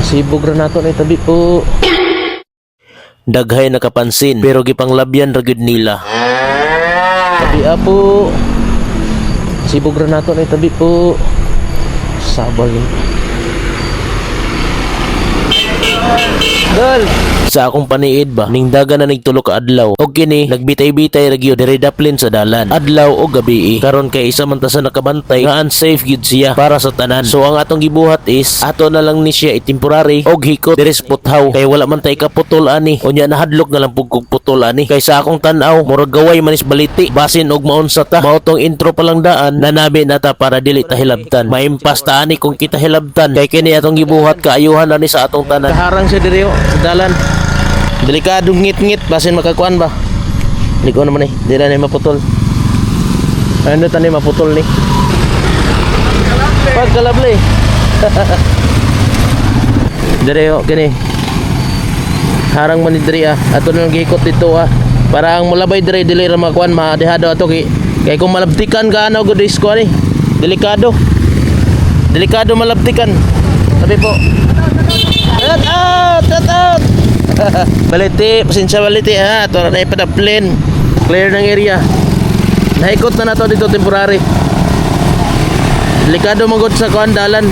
Sibog ra nato na tabi po. Daghay nakapansin pero gipanglabyan ra gyud nila. Tabi po. Sibog ra nato na tabi po. Sabal yun. Dol! Sa akong paniid ba, ning daga na nagtulo ka adlaw. Og kini nagbitay-bitay ra gyud diri daplin sa dalan. Adlaw o gabi. Karon kay isa man ta sa nakabantay nga unsafe gyud siya para sa tanan. So ang atong gibuhat is ato na lang ni siya itemporary og hikot diri sa puthaw kay wala man tay kaputol ani. Unya nahadlok na lang pug kog putol ani. Kay sa akong tan-aw murag gaway manis baliti. Basin og maunsa ta. Mao tong intro pa lang daan nanabi nata para dili ta hilabtan. Maimpas ta ani kung kita hilabtan. Kay kini atong gibuhat kaayuhan ani sa atong tanan. Kaharang siya diri sa dalan. Delikado ngit-ngit basin makakuan ba. Hindi ko naman di na maputol. Ano tani maputol ni? Pagkalabli. Dere yo kini. Harang man ni diri ato nang gihikot dito para ang mulabay diri dili ra makuan maadehado ato kay kung malabtikan ka ano gud isko ni. Delikado. Delikado malabtikan. Sabi po. Out! Baliti, pasensya baliti ito na ipadaplin. Clear ng area. Naikot na nato dito temporary. Delikado magod sa kuandalan.